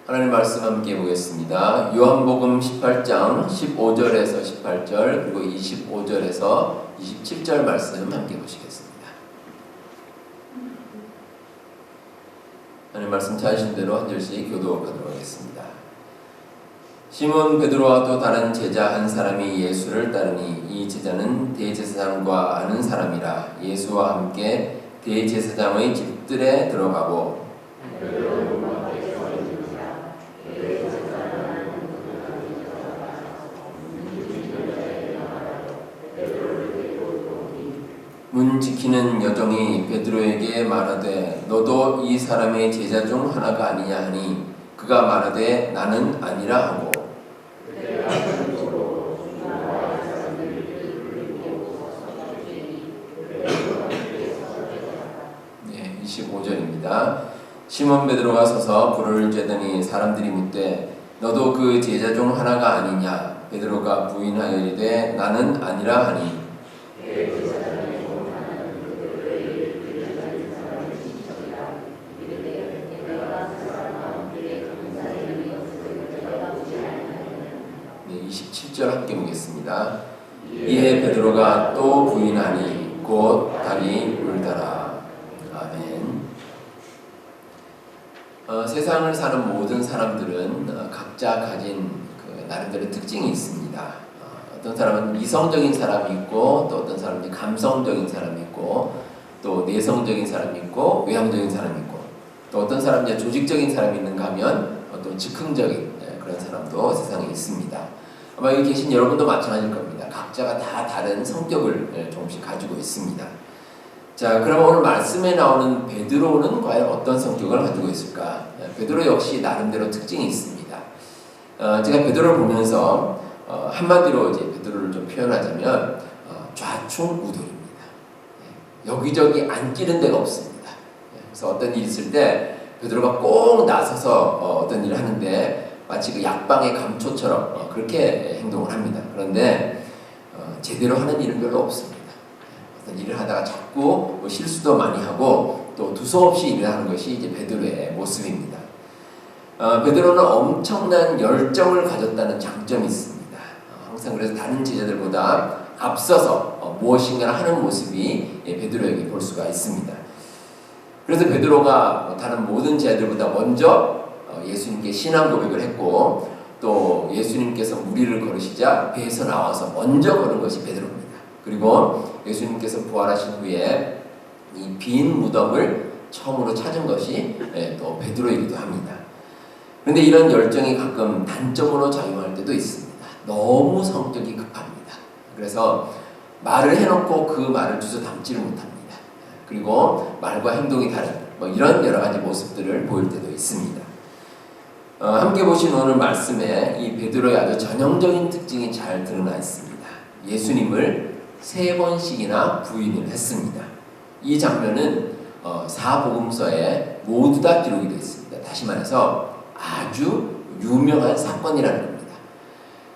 하나님 말씀 함께 보겠습니다. 요한복음 18장 15절에서 18절 그리고 25절에서 27절 말씀 함께 보시겠습니다. 하나님 말씀 찾으신 대로 한 절씩 교독하도록 하겠습니다. 시몬 베드로와 또 다른 제자 한 사람이 예수를 따르니 이 제자는 대제사장과 아는 사람이라 예수와 함께 대제사장의 집들에 들어가고 문 지키는 여종이 베드로에게 말하되 너도 이 사람의 제자 중 하나가 아니냐 하니 그가 말하되 나는 아니라 하고 25절입니다. 시몬 베드로가 서서 불을 쬐더니 사람들이 묻되 너도 그 제자 중 하나가 아니냐 베드로가 부인하여 이르되 나는 아니라 하니 네, 27절 함께 보겠습니다. 이에 베드로가 또 부인하니 곧 달이 울더라. 아멘. 세상을 사는 모든 사람들은 각자 가진 그 나름대로 특징이 있습니다. 어떤 사람은 이성적인 사람이 있고 또 어떤 사람은 감성적인 사람이 있고 또 내성적인 사람이 있고 외향적인 사람이 있고 또 어떤 사람은 조직적인 사람이 있는가 하면 또 즉흥적인 그런 사람도 세상에 있습니다. 아마 여기 계신 여러분도 마찬가지일 겁니다. 각자가 다 다른 성격을 조금씩 가지고 있습니다. 자, 그럼 오늘 말씀에 나오는 베드로는 과연 어떤 성격을 가지고 있을까? 베드로 역시 나름대로 특징이 있습니다. 제가 베드로를 보면서 한마디로 이제 베드로를 좀 표현하자면 좌충우돌입니다. 여기저기 안 끼는 데가 없습니다. 그래서 어떤 일이 있을 때 베드로가 꼭 나서서 어떤 일을 하는데 마치 그 약방의 감초처럼 그렇게 행동을 합니다. 그런데 제대로 하는 일은 별로 없습니다. 어떤 일을 하다가 자꾸 실수도 많이 하고 또 두서없이 일을 하는 것이 이제 베드로의 모습입니다. 베드로는 엄청난 열정을 가졌다는 장점이 있습니다. 항상 그래서 다른 제자들보다 앞서서 무엇인가 하는 모습이 베드로에게 볼 수가 있습니다. 그래서 베드로가 다른 모든 제자들보다 먼저 예수님께 신앙 고백을 했고 또 예수님께서 무리를 걸으시자 배에서 나와서 먼저 걸은 것이 베드로입니다. 그리고 예수님께서 부활하신 후에 이 빈 무덤을 처음으로 찾은 것이 또 베드로이기도 합니다. 그런데 이런 열정이 가끔 단점으로 작용할 때도 있습니다. 너무 성격이 급합니다. 그래서 말을 해놓고 그 말을 주워 담지를 못합니다. 그리고 말과 행동이 다른 이런 여러 가지 모습들을 보일 때도 있습니다. 함께 보신 오늘 말씀에 이 베드로의 아주 전형적인 특징이 잘 드러나 있습니다. 예수님을 3번씩이나 부인을 했습니다. 이 장면은 사복음서에 모두 다 기록이 되어 있습니다. 다시 말해서 아주 유명한 사건이라는 겁니다.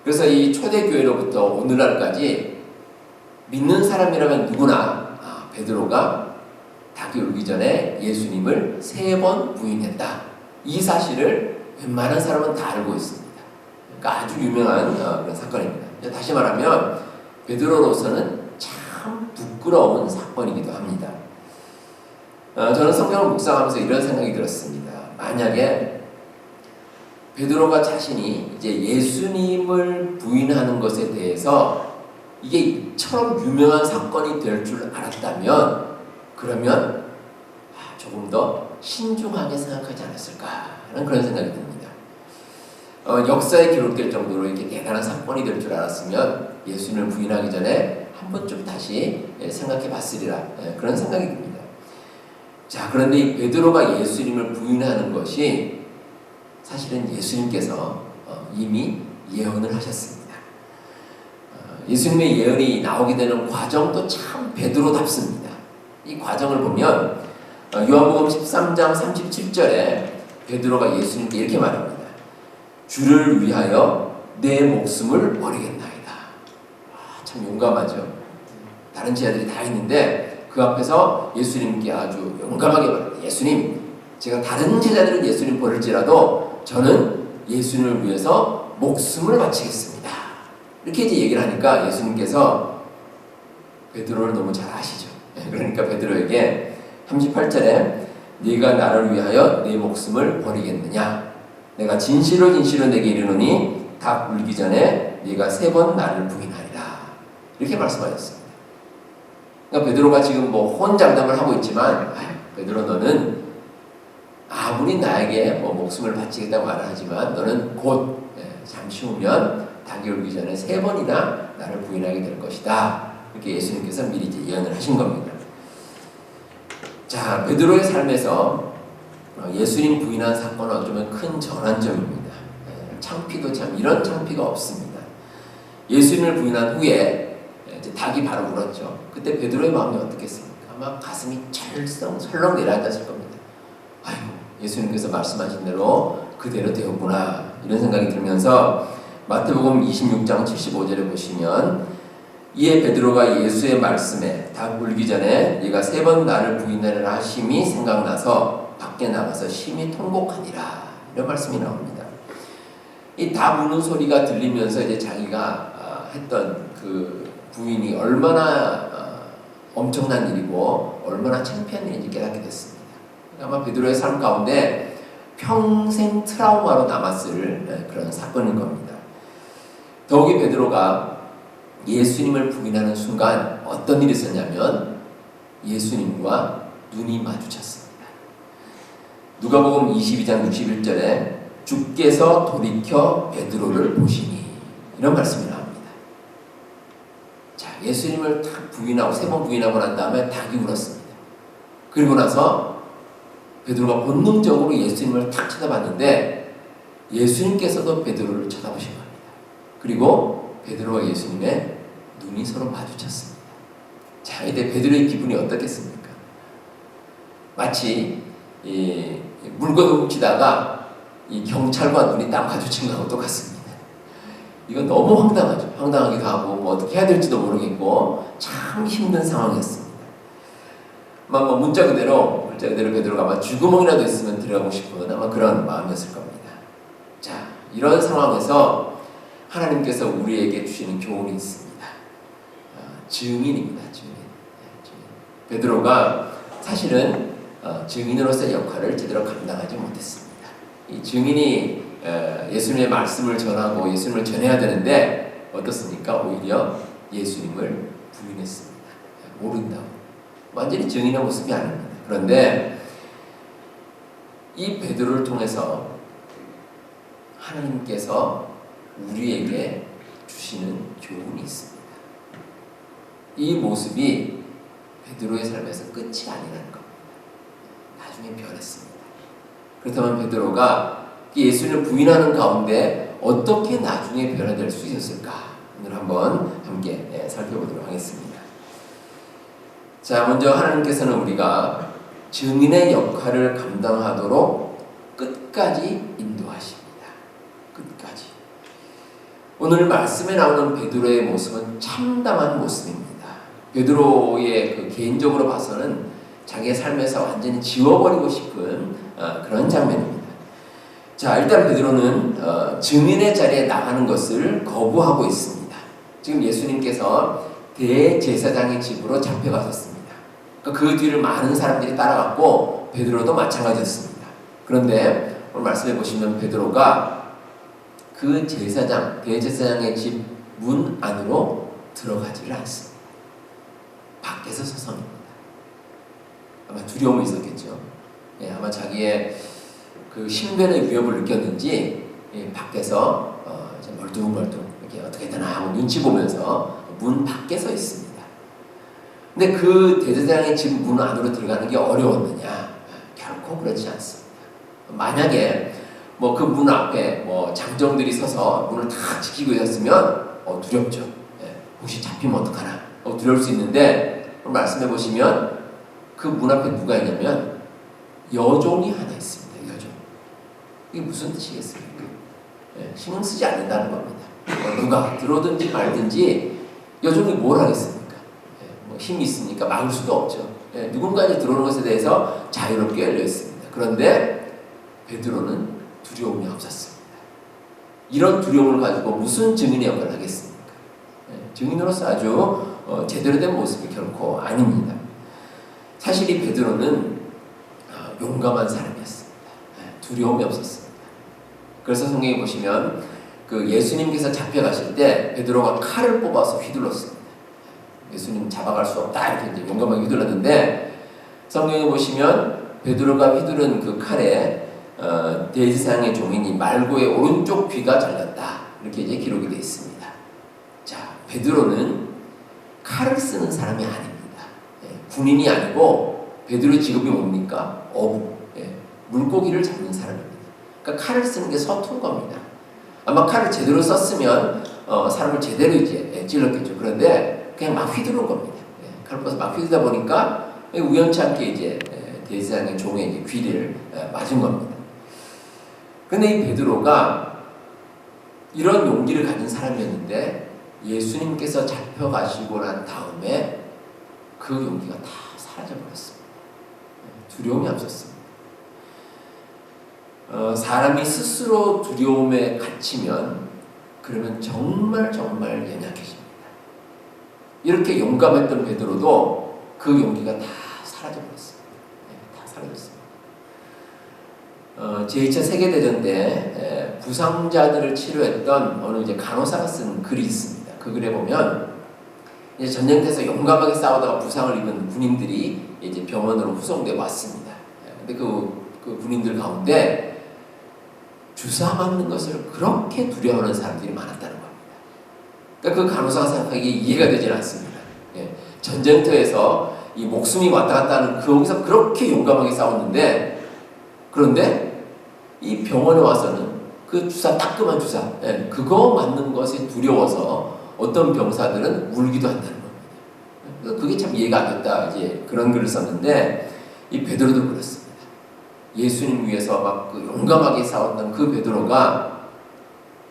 그래서 이 초대교회로부터 오늘날까지 믿는 사람이라면 누구나 베드로가 닭이 울기 전에 예수님을 3번 부인했다. 이 사실을 웬만한 사람은 다 알고 있습니다. 그러니까 아주 유명한 그런 사건입니다. 다시 말하면 베드로로서는 참 부끄러운 사건이기도 합니다. 저는 성경을 묵상하면서 이런 생각이 들었습니다. 만약에 베드로가 자신이 이제 예수님을 부인하는 것에 대해서 이게 이처럼 유명한 사건이 될 줄 알았다면 그러면 조금 더 신중하게 생각하지 않았을까 하는 그런 생각이 듭니다. 역사에 기록될 정도로 이렇게 대단한 사건이 될 줄 알았으면 예수님을 부인하기 전에 한 번쯤 다시 생각해 봤으리라 그런 생각이 듭니다. 자, 그런데 이 베드로가 예수님을 부인하는 것이 사실은 예수님께서 이미 예언을 하셨습니다. 예수님의 예언이 나오게 되는 과정도 참 베드로답습니다. 이 과정을 보면 요한복음 13장 37절에 베드로가 예수님께 이렇게 말합니다. 주를 위하여 내 목숨을 버리겠나이다. 참 용감하죠. 다른 제자들이 다 있는데 그 앞에서 예수님께 아주 용감하게 말합니다. 예수님, 제가 다른 제자들은 예수님 버릴지라도 저는 예수님을 위해서 목숨을 바치겠습니다. 이렇게 이제 얘기를 하니까 예수님께서 베드로를 너무 잘 아시죠. 그러니까 베드로에게 38절에 네가 나를 위하여 네 목숨을 버리겠느냐? 내가 진실로 진실로 내게 이르노니 닭 울기 전에 네가 3번 나를 부인하리라. 이렇게 말씀하셨습니다. 그러니까 베드로가 지금 뭐 혼장담을 하고 있지만 베드로 너는 아무리 나에게 뭐 목숨을 바치겠다고 말을 하지만 너는 곧 잠시 후면 닭이 울기 전에 3번이나 나를 부인하게 될 것이다. 이렇게 예수님께서 미리 이제 예언을 하신 겁니다. 자, 베드로의 삶에서 예수님 부인한 사건은 어쩌면 큰 전환점입니다. 창피도 참 이런 창피가 없습니다. 예수님을 부인한 후에 이제 닭이 바로 울었죠. 그때 베드로의 마음이 어떻겠습니까? 아마 가슴이 철렁 내려앉았을 겁니다. 아이고, 예수님께서 말씀하신 대로 그대로 되었구나 이런 생각이 들면서 마태복음 26장 75절에 보시면 이에 베드로가 예수의 말씀에 닭 울기 전에 네가 3번 나를 부인하리라 하심이 생각나서 밖에 나가서 심히 통곡하니라 이런 말씀이 나옵니다. 이 닭 우는 소리가 들리면서 이제 자기가 했던 그 부인이 얼마나 엄청난 일이고 얼마나 창피한 일인지 깨닫게 됐습니다. 아마 베드로의 삶 가운데 평생 트라우마로 남았을 그런 사건인 겁니다. 더욱이 베드로가 예수님을 부인하는 순간 어떤 일이 있었냐면 예수님과 눈이 마주쳤습니다. 누가복음 22장 61절에 주께서 돌이켜 베드로를 보시니 이런 말씀이 나옵니다. 자, 예수님을 탁 부인하고 3번 부인하고 난 다음에 닭이 울었습니다. 그리고 나서 베드로가 본능적으로 예수님을 탁 쳐다봤는데 예수님께서도 베드로를 쳐다보신 겁니다. 그리고 베드로와 예수님의 눈이 서로 마주쳤습니다. 자, 이때 베드로의 기분이 어떻겠습니까? 마치 물건을 훔치다가 이 경찰과 눈이 딱 마주친 거하고 똑같습니다. 이건 너무 황당하죠. 황당하기도 하고 뭐 어떻게 해야 될지도 모르겠고 참 힘든 상황이었습니다. 뭐 문자 그대로 베드로가 아마 쥐구멍이라도 있으면 들어가고 싶은 아마 그런 마음이었을 겁니다. 자, 이런 상황에서 하나님께서 우리에게 주시는 교훈이 있습니다. 증인입니다. 증인. 베드로가 사실은 증인으로서의 역할을 제대로 감당하지 못했습니다. 이 증인이 예수님의 말씀을 전하고 예수님을 전해야 되는데 어떻습니까? 오히려 예수님을 부인했습니다. 모른다고. 완전히 증인의 모습이 아닙니다. 그런데 이 베드로를 통해서 하나님께서 우리에게 주시는 교훈이 있습니다. 이 모습이 베드로의 삶에서 끝이 아니라는 겁니다. 나중에 변했습니다. 그렇다면 베드로가 예수님을 부인하는 가운데 어떻게 나중에 변화될 수 있었을까? 오늘 한번 함께 살펴보도록 하겠습니다. 자, 먼저 하나님께서는 우리가 증인의 역할을 감당하도록 끝까지 인도하십니다. 끝까지. 오늘 말씀에 나오는 베드로의 모습은 참담한 모습입니다. 베드로의 그 개인적으로 봐서는 자기의 삶에서 완전히 지워버리고 싶은 그런 장면입니다. 자, 일단 베드로는 증인의 자리에 나가는 것을 거부하고 있습니다. 지금 예수님께서 대제사장의 집으로 잡혀가셨습니다. 그 뒤를 많은 사람들이 따라갔고 베드로도 마찬가지였습니다. 그런데 오늘 말씀해 보시면 베드로가 그 대제사장의 집 문 안으로 들어가지를 않습니다. 밖에서 서성입니다. 아마 두려움이 있었겠죠. 아마 자기의 그 신변의 위협을 느꼈는지 밖에서 멀뚱멀뚱 이렇게 어떻게 되나 하고 눈치 보면서 문 밖에 서 있습니다. 근데 그 대제사장의 집 문 안으로 들어가는 게 어려웠느냐? 결코 그렇지 않습니다. 만약에 뭐 그 문 앞에 뭐 장정들이 서서 문을 다 지키고 있었으면 두렵죠. 혹시 잡히면 어떡하나? 두려울 수 있는데 말씀해 보시면 그 문 앞에 누가 있냐면 여종이 하나 있습니다. 여종. 이게 무슨 뜻이겠습니까? 신경 쓰지 않는다는 겁니다. 누가 들어오든지 말든지 여종이 뭘 하겠습니까? 뭐 힘이 있으니까 막을 수도 없죠. 누군가 이제 들어오는 것에 대해서 자유롭게 열려 있습니다. 그런데 베드로는 두려움이 없었습니다. 이런 두려움을 가지고 무슨 증인의 역할을 하겠습니까? 증인으로서 아주 제대로 된 모습이 결코 아닙니다. 사실 이 베드로는 용감한 사람이었습니다. 두려움이 없었습니다. 그래서 성경에 보시면 그 예수님께서 잡혀가실 때 베드로가 칼을 뽑아서 휘둘렀습니다. 예수님 잡아갈 수 없다 이렇게 이제 용감하게 휘둘렀는데, 성경에 보시면 베드로가 휘두른 그 칼에 대지상의 종인이 말고의 오른쪽 귀가 잘렸다 이렇게 이제 기록이 되어 있습니다. 자, 베드로는 칼을 쓰는 사람이 아닙니다. 군인이 아니고 베드로의 직업이 뭡니까? 어부, 물고기를 잡는 사람입니다. 그러니까 칼을 쓰는 게 서툰 겁니다. 아마 칼을 제대로 썼으면 사람을 제대로 이제 찔렀겠죠. 그런데 그냥 막 휘두른 겁니다. 칼을 뽑아서 막 휘두르다 보니까 우연치 않게 이제 대지상의 종의 이제 귀를 맞은 겁니다. 근데 이 베드로가 이런 용기를 가진 사람이었는데 예수님께서 잡혀가시고 난 다음에 그 용기가 다 사라져버렸습니다. 두려움이 없었습니다. 사람이 스스로 두려움에 갇히면 그러면 정말 연약해집니다. 이렇게 용감했던 베드로도 그 용기가 다 사라져버렸습니다. 다 사라졌습니다. 제2차 세계대전 때 부상자들을 치료했던 어느 이제 간호사가 쓴 글이 있습니다. 그 글에 보면 이제 전쟁터에서 용감하게 싸우다가 부상을 입은 군인들이 이제 병원으로 후송돼 왔습니다. 근데 그 군인들 가운데 주사 맞는 것을 그렇게 두려워하는 사람들이 많았다는 겁니다. 그러니까 그 간호사가 생각하기에 이해가 되질 않습니다. 전쟁터에서 이 목숨이 왔다 갔다 하는 거기서 그렇게 용감하게 싸웠는데, 그런데 이 병원에 와서는 그 주사, 따끔한 주사, 그거 맞는 것이 두려워서 어떤 병사들은 울기도 한다는 겁니다. 그래서 그게 참 이해가 안 됐다, 이제 그런 글을 썼는데, 이 베드로도 그렇습니다. 예수님 위해서 막 그 용감하게 싸웠던 그 베드로가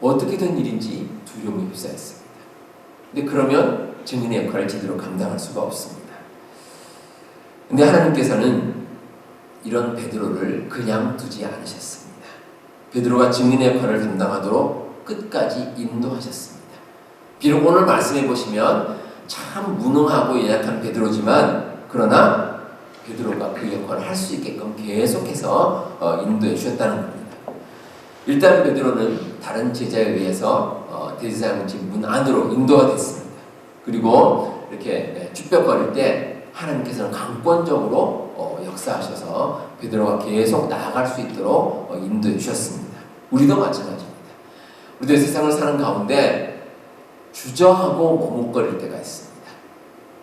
어떻게 된 일인지 두려움이 휩싸였습니다. 근데 그러면 증인의 역할을 제대로 감당할 수가 없습니다. 근데 하나님께서는 이런 베드로를 그냥 두지 않으셨습니다. 베드로가 증인의 역할을 감당하도록 끝까지 인도하셨습니다. 비록 오늘 말씀해 보시면 참 무능하고 연약한 베드로지만, 그러나 베드로가 그 역할을 할 수 있게끔 계속해서 인도해 주셨다는 겁니다. 일단 베드로는 다른 제자에 의해서 대지상 문 안으로 인도가 됐습니다. 그리고 이렇게 쭈뼛거릴 때 하나님께서는 강권적으로 역사하셔서 베드로가 계속 나아갈 수 있도록 인도해 주셨습니다. 우리도 마찬가지입니다. 우리도 세상을 사는 가운데 주저하고 머뭇거릴 때가 있습니다.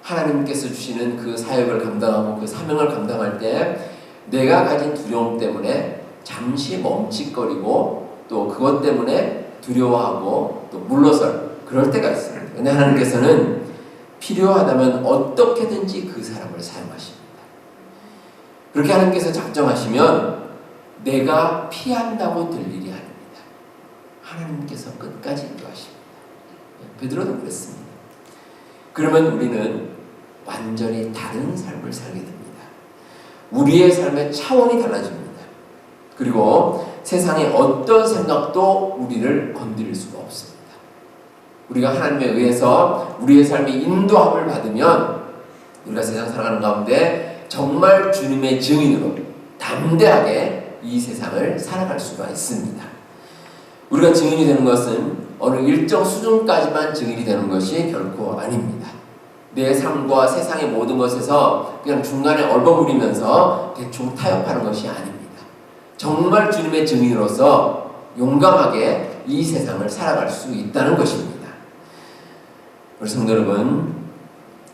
하나님께서 주시는 그 사역을 감당하고 그 사명을 감당할 때 내가 가진 두려움 때문에 잠시 멈칫거리고 또 그것 때문에 두려워하고 또 물러설 그럴 때가 있습니다. 그런데 하나님께서는 필요하다면 어떻게든지 그 사람을 사용하십니다. 그렇게 하나님께서 작정하시면 내가 피한다고 될 일이 아닙니다. 하나님께서 끝까지 인도하십니다. 베드로도 그랬습니다. 그러면 우리는 완전히 다른 삶을 살게 됩니다. 우리의 삶의 차원이 달라집니다. 그리고 세상의 어떤 생각도 우리를 건드릴 수가 없습니다. 우리가 하나님에 의해서 우리의 삶이 인도함을 받으면 우리가 세상 살아가는 가운데 정말 주님의 증인으로 담대하게 이 세상을 살아갈 수가 있습니다. 우리가 증인이 되는 것은 어느 일정 수준까지만 증인이 되는 것이 결코 아닙니다. 내 삶과 세상의 모든 것에서 그냥 중간에 얼버무리면서 대충 타협하는 것이 아닙니다. 정말 주님의 증인으로서 용감하게 이 세상을 살아갈 수 있다는 것입니다. 우리 성도 여러분,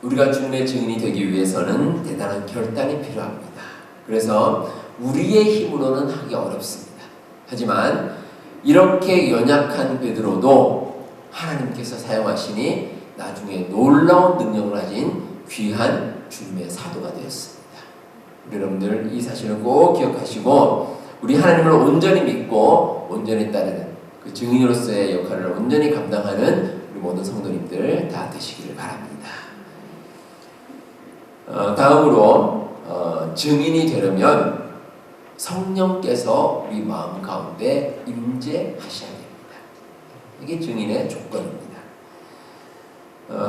우리가 주님의 증인이 되기 위해서는 대단한 결단이 필요합니다. 그래서 우리의 힘으로는 하기 어렵습니다. 하지만 이렇게 연약한 베드로도 하나님께서 사용하시니 나중에 놀라운 능력을 가진 귀한 주님의 사도가 되었습니다. 우리 여러분들 이 사실을 꼭 기억하시고 우리 하나님을 온전히 믿고 온전히 따르는 그 증인으로서의 역할을 온전히 감당하는 우리 모든 성도님들 다 되시기를 바랍니다. 다음으로 증인이 되려면 성령께서 우리 마음 가운데 임재하셔야 됩니다. 이게 증인의 조건입니다.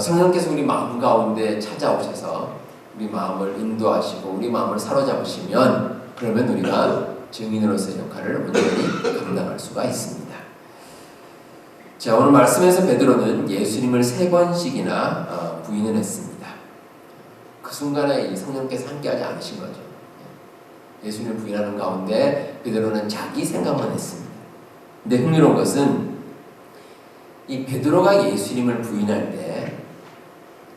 성령께서 우리 마음 가운데 찾아오셔서 우리 마음을 인도하시고 우리 마음을 사로잡으시면 그러면 우리가 증인으로서의 역할을 온전히 감당할 수가 있습니다. 자, 오늘 말씀에서 베드로는 예수님을 3번씩이나 부인을 했습니다. 그 순간에 이 성령께서 함께하지 않으신 거죠. 예수님을 부인하는 가운데 베드로는 자기 생각만 했습니다. 근데 흥미로운 것은 이 베드로가 예수님을 부인할 때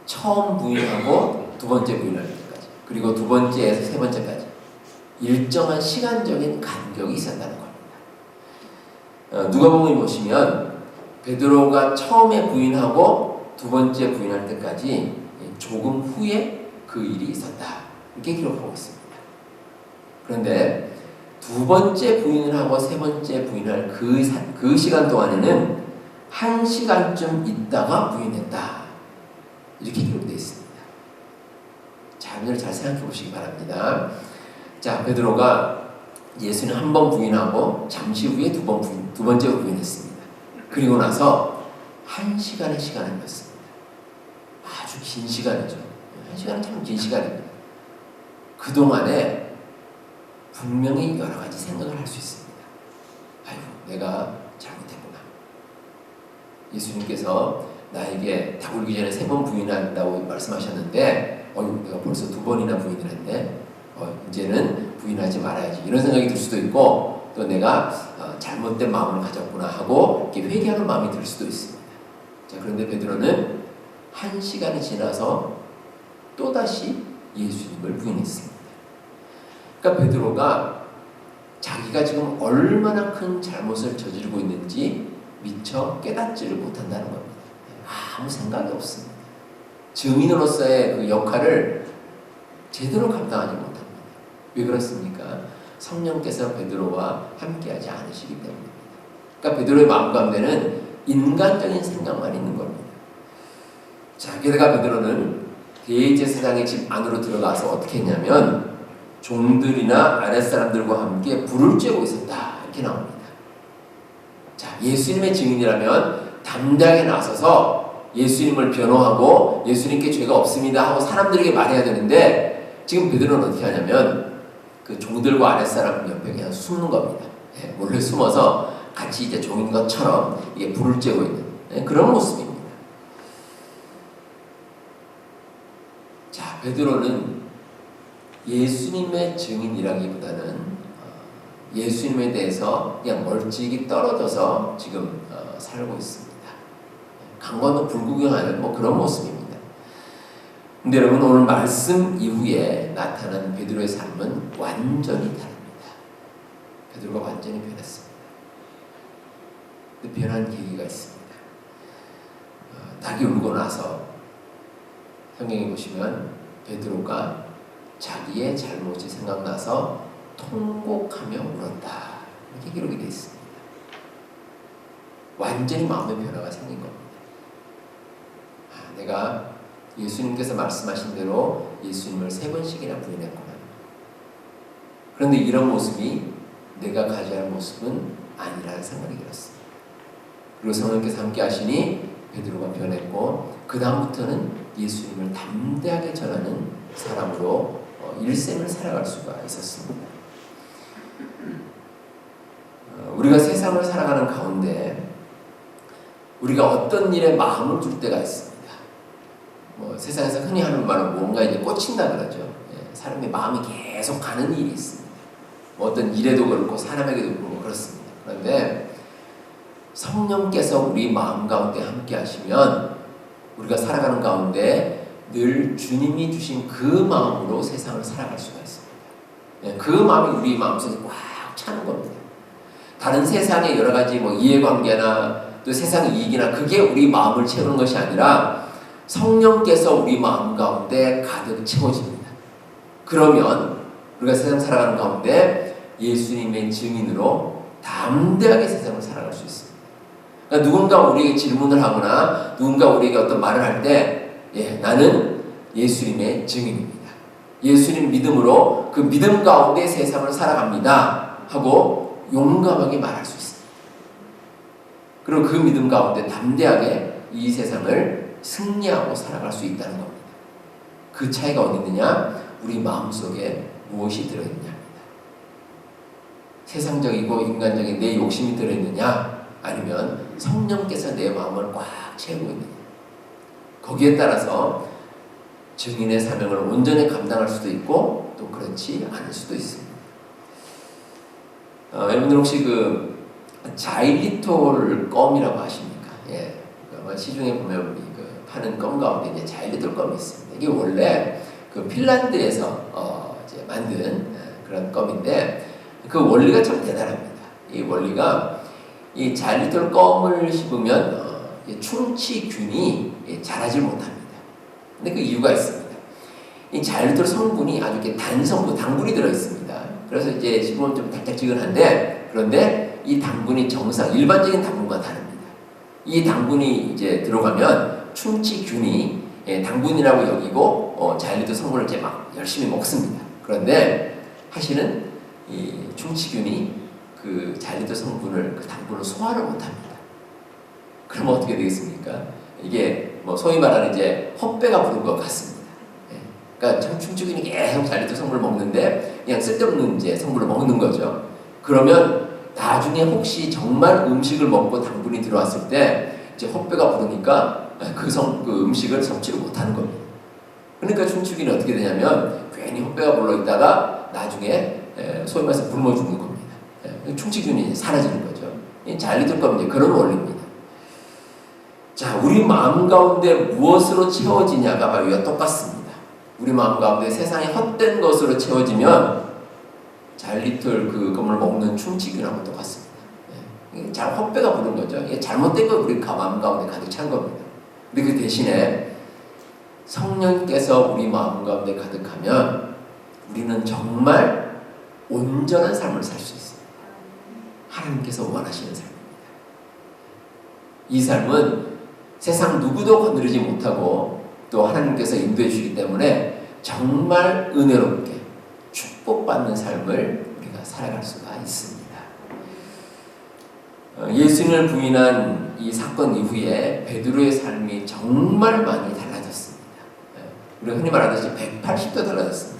처음 부인하고 두 번째 부인할 때까지 그리고 두 번째에서 세 번째까지 일정한 시간적인 간격이 있었다는 겁니다. 누가복음에 보시면 베드로가 처음에 부인하고 두 번째 부인할 때까지 조금 후에 그 일이 있었다 이렇게 기록하고 있습니다. 그런데 두 번째 부인을 하고 세 번째 부인할 그 시간 동안에는 1시간쯤 있다가 부인했다 이렇게 기록되어 있습니다. 자, 오늘 잘 생각해 보시기 바랍니다. 자, 베드로가 예수님 한 번 부인하고 잠시 후에 두 번째 부인했습니다. 그리고 나서 1시간의 시간을 뺐습니다. 아주 긴 시간이죠. 1시간은 참 긴 시간입니다. 그동안에 분명히 여러 가지 생각을 할 수 있습니다. 아이고, 내가 잘못했구나. 예수님께서 나에게 다 굴기 전에 3번 부인한다고 말씀하셨는데 내가 벌써 2번이나 부인을 했네. 이제는 부인하지 말아야지. 이런 생각이 들 수도 있고 또 내가 잘못된 마음을 가졌구나 하고 이렇게 회개하는 마음이 들 수도 있습니다. 자, 그런데 베드로는 1시간이 지나서 또다시 예수님을 부인했습니다. 그러니까 베드로가 자기가 지금 얼마나 큰 잘못을 저지르고 있는지 미처 깨닫지를 못한다는 겁니다. 아무 생각이 없습니다. 증인으로서의 그 역할을 제대로 감당하지 못합니다. 왜 그렇습니까? 성령께서 베드로와 함께하지 않으시기 때문입니다. 그러니까 베드로의 마음 가운데는 인간적인 생각만 있는 겁니다. 자, 게다가 베드로는 대제사장의 집 안으로 들어가서 어떻게 했냐면 종들이나 아랫사람들과 함께 불을 쬐고 있었다 이렇게 나옵니다. 자, 예수님의 증인이라면 담대하게 나서서 예수님을 변호하고 예수님께 죄가 없습니다 하고 사람들에게 말해야 되는데 지금 베드로는 어떻게 하냐면 그 종들과 아랫사람 옆에 그냥 숨는 겁니다. 몰래 숨어서 같이 이제 종인 것처럼 이게 불을 쬐고 있는 그런 모습입니다. 자, 베드로는 예수님의 증인이라기보다는 예수님에 대해서 그냥 멀찍이 떨어져서 지금 살고 있습니다. 강건도 불구경하는 그런 모습입니다. 근데 여러분 오늘 말씀 이후에 나타난 베드로의 삶은 완전히 다릅니다. 베드로가 완전히 변했습니다. 근데 변한 계기가 있습니다. 닭이 울고 나서 성경에 보시면 베드로가 자기의 잘못이 생각나서 통곡하며 울었다 이렇게 기록이 되어 있습니다. 완전히 마음의 변화가 생긴 겁니다. 내가 예수님께서 말씀하신 대로 예수님을 3번씩이나 부인했구나. 그런데 이런 모습이 내가 가져야 할 모습은 아니라는 생각이 들었습니다. 그리고 성령께서 함께 하시니 베드로가 변했고 그 다음부터는 예수님을 담대하게 전하는 사람으로 일생을 살아갈 수가 있었습니다. 우리가 세상을 살아가는 가운데 우리가 어떤 일에 마음을 둘 때가 있습니다. 세상에서 흔히 하는 말은 뭔가 이제 꽂힌다 그러죠. 사람의 마음이 계속 가는 일이 있습니다. 어떤 일에도 그렇고 사람에게도 그렇고 그렇습니다. 그런데 성령께서 우리 마음 가운데 함께 하시면 우리가 살아가는 가운데 늘 주님이 주신 그 마음으로 세상을 살아갈 수가 있습니다. 그 마음이 우리 마음속에 꽉 차는 겁니다. 다른 세상의 여러 가지 이해관계나 또 세상 이익이나 그게 우리 마음을 채우는 것이 아니라 성령께서 우리 마음 가운데 가득 채워집니다. 그러면 우리가 세상 살아가는 가운데 예수님의 증인으로 담대하게 세상을 살아갈 수 있습니다. 그러니까 누군가 우리에게 질문을 하거나 누군가 우리에게 어떤 말을 할 때 나는 예수님의 증인입니다. 예수님 믿음으로 그 믿음 가운데 세상을 살아갑니다 하고 용감하게 말할 수 있습니다. 그리고 그 믿음 가운데 담대하게 이 세상을 승리하고 살아갈 수 있다는 겁니다. 그 차이가 어디 있느냐? 우리 마음속에 무엇이 들어있느냐입니다. 세상적이고 인간적인 내 욕심이 들어있느냐? 아니면 성령께서 내 마음을 꽉 채우고 있느냐? 거기에 따라서 증인의 사명을 온전히 감당할 수도 있고 또 그렇지 않을 수도 있습니다. 여러분들 혹시 그 자일리톨 껌이라고 아십니까? 예, 아마 시중에 보면 우리 그 파는 껌 가운데 이제 자일리톨 껌이 있습니다. 이게 원래 그 핀란드에서 이제 만든 그런 껌인데 그 원리가 참 대단합니다. 이 원리가 이 자일리톨 껌을 씹으면 충치균이 자라질 못합니다. 근데 그 이유가 있습니다. 이 자일리톨 성분이 아주 이렇게 단성분, 당분이 들어있습니다. 그래서 이제 씹으면 좀 달짝지근한데, 그런데 이 당분이 일반적인 당분과 다릅니다. 이 당분이 이제 들어가면 충치균이 당분이라고 여기고 자일리톨 성분을 이제 막 열심히 먹습니다. 그런데 사실은 이 충치균이 그 자일리톨 성분을, 그 당분을 소화를 못합니다. 그러면 어떻게 되겠습니까? 이게 뭐 소위 말하는 이제 헛배가 부른 것 같습니다. 그러니까 충치균이 계속 자일리톨 성분을 먹는데 그냥 쓸데없는 이제 성분을 먹는 거죠. 그러면 나중에 혹시 정말 음식을 먹고 당분이 들어왔을 때 이제 헛배가 부르니까 그 음식을 섭취를 못하는 겁니다. 그러니까 충치균이 어떻게 되냐면 괜히 헛배가 불러 있다가 나중에 소위 말해서 굶어 죽는 겁니다. 충치균이 사라지는 거죠. 자일리톨 껌은 이제 그런 원리입니다. 자, 우리 마음 가운데 무엇으로 채워지냐가 바로 이와 똑같습니다. 우리 마음 가운데 세상에 헛된 것으로 채워지면 자일리톨 그 껌을 먹는 충치균하고 똑같습니다. 잘 헛배가 부른 거죠. 이게 잘못된 거 우리 마음 가운데 가득 찬 겁니다. 근데 그 대신에 성령께서 우리 마음 가운데 가득하면 우리는 정말 온전한 삶을 살 수 있습니다. 하나님께서 원하시는 삶입니다. 이 삶은 세상 누구도 건드리지 못하고 또 하나님께서 인도해 주시기 때문에 정말 은혜롭게 축복받는 삶을 우리가 살아갈 수가 있습니다. 예수님을 부인한 이 사건 이후에 베드로의 삶이 정말 많이 달라졌습니다. 우리가 흔히 말하듯이 180도 달라졌습니다.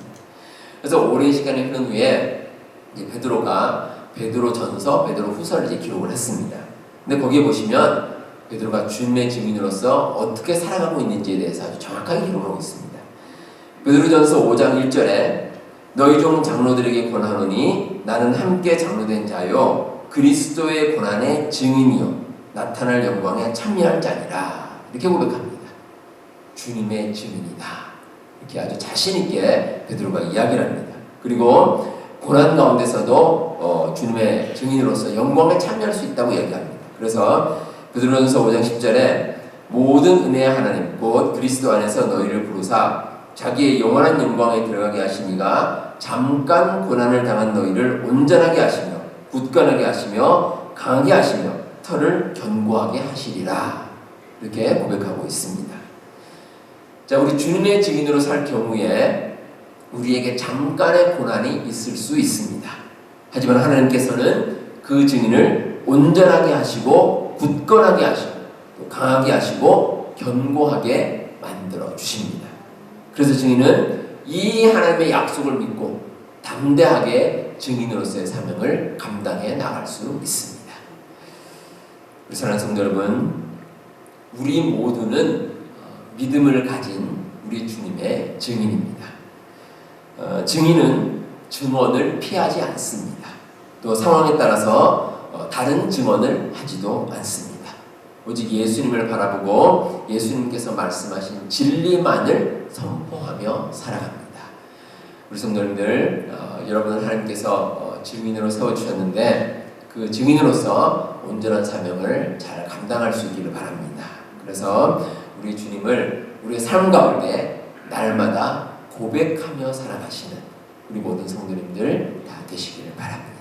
그래서 오랜 시간이 흐른 후에 이제 베드로전서, 베드로후서를 이제 기록을 했습니다. 근데 거기에 보시면 베드로가 주님의 증인으로서 어떻게 살아가고 있는지에 대해서 아주 정확하게 기록하고 있습니다. 베드로전서 5장 1절에 너희 종 장로들에게 권하노니 나는 함께 장로된 자요 그리스도의 고난의 증인이요 나타날 영광에 참여할 자니라. 이렇게 고백합니다. 주님의 증인이다. 이렇게 아주 자신 있게 베드로가 이야기를 합니다. 그리고 고난 가운데서도 주님의 증인으로서 영광에 참여할 수 있다고 얘기합니다. 그래서 베드로전서 5장 10절에 모든 은혜의 하나님 곧 그리스도 안에서 너희를 부르사 자기의 영원한 영광에 들어가게 하시니가 잠깐 고난을 당한 너희를 온전하게 하시며 굳건하게 하시며 강하게 하시며 털을 견고하게 하시리라. 이렇게 고백하고 있습니다. 자, 우리 주님의 증인으로 살 경우에 우리에게 잠깐의 고난이 있을 수 있습니다. 하지만 하나님께서는 그 증인을 온전하게 하시고 굳건하게 하시고 또 강하게 하시고 견고하게 만들어 주십니다. 그래서 증인은 이 하나님의 약속을 믿고 담대하게 증인으로서의 사명을 감당해 나갈 수 있습니다. 우리 사랑하는 성도 여러분, 우리 모두는 믿음을 가진 우리 주님의 증인입니다. 증인은 증언을 피하지 않습니다. 또 상황에 따라서 다른 증언을 하지도 않습니다. 오직 예수님을 바라보고 예수님께서 말씀하신 진리만을 선포하며 살아갑니다. 우리 성도님들, 여러분은 하나님께서 증인으로 세워주셨는데 그 증인으로서 온전한 사명을 잘 감당할 수 있기를 바랍니다. 그래서 우리 주님을 우리의 삶 가운데 날마다 고백하며 살아가시는 우리 모든 성도님들 다 되시기를 바랍니다.